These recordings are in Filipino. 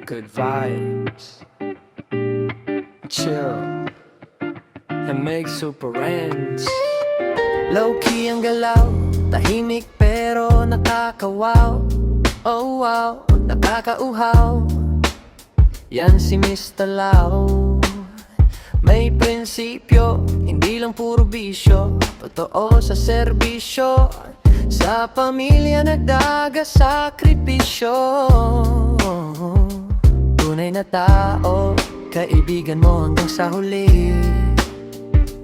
good vibes, chill, and make super ends. Low-key ang galaw, tahimik pero nakakawaw. Oh wow, nakakauhaw. Yan si Mr. Lau. May prinsipyo, hindi lang puro bisyo. Totoo sa serbisyo, sa pamilya nagdaga sakripisyo. Tunay na tao, kaibigan mo hanggang sa huli.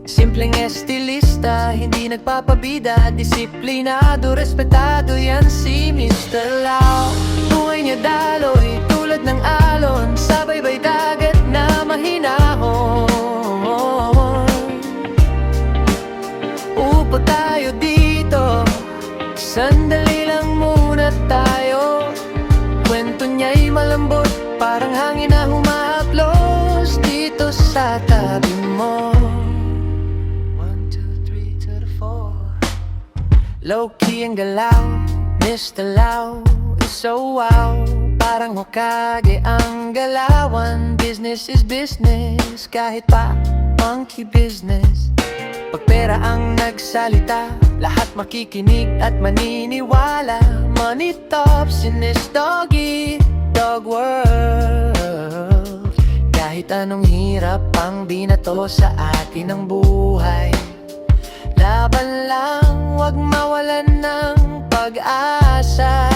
Simpleng estilista, hindi nagpapabida. Disiplinado, respetado, yan si Mr. Lau. Buhay niya daloy, tulad ng alon, sa baybay dagat na mahinahon. Upo tayo dito, sandali lang muna tayo. Kwento niya'y malambot, parang hangin na humahaplos dito sa tabi mo. 1, 2, 3 to the 4. Low-key ang galaw, Mr. Lau is so wow. Parang Hokage ang galawan. Business is business, kahit pa monkey business. Pag pera ang nagsalita, lahat makikinig at maniniwala. Money tops in this doggy dog world. Kahit anong hirap ang binato sa atin ng buhay, laban lang, wag mawalan ng pag-asa.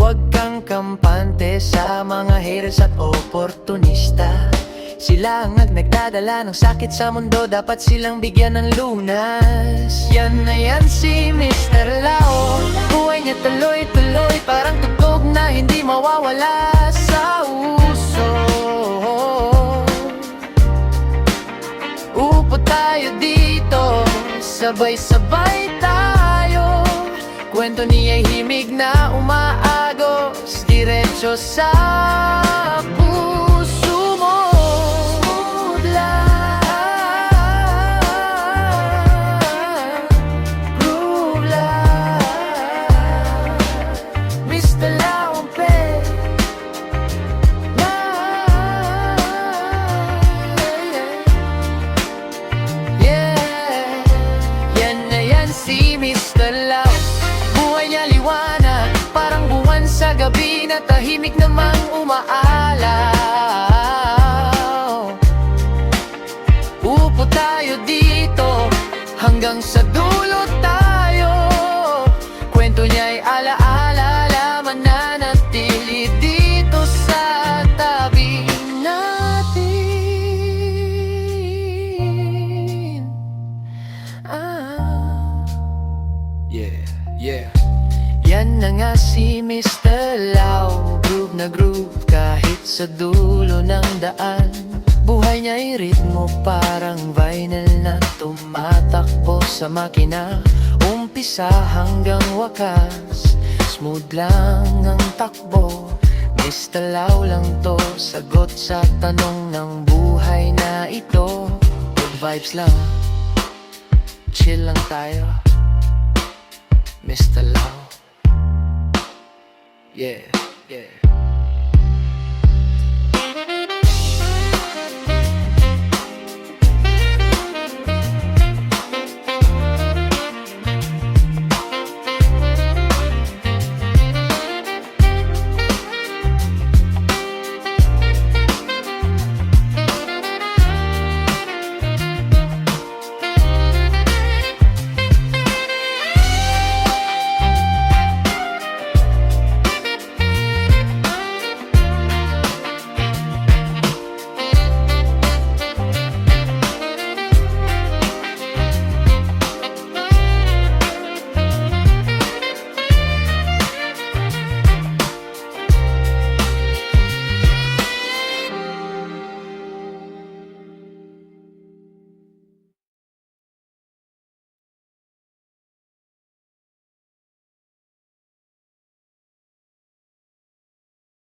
Wag kang kampante sa mga haters at oportunista. Sila ang nagdadala ng sakit sa mundo, dapat silang bigyan ng lunas. Yan na yan si Mr. Lau. Buhay niya tuloy-tuloy, parang tugtog na hindi mawawala sa uso. Upo tayo dito, sabay-sabay tayo. Kwento niya'y himig na umaagos, diretso sa puso mo. Smooth lang, groove lang, Mr. Lau ang pe. Yeah, yan na yan si Mr. Lau. Buhay niya liwanag, parang buwan sa gabi na tahimik namang umaalaw. Upo tayo dito, hanggang sa dulo tayo. Kwento niya'y alaala, laman na natili dito sa tabi natin. Yeah. Yan na nga si Mr. Lau. Groove na groove kahit sa dulo ng daan. Buhay niya'y ritmo parang vinyl na tumatakbo sa makina. Umpisa hanggang wakas, smooth lang ang takbo. Mr. Lau lang to, sagot sa tanong ng buhay na ito. Good vibes lang, chill lang tayo, Mr. Lau. Yeah.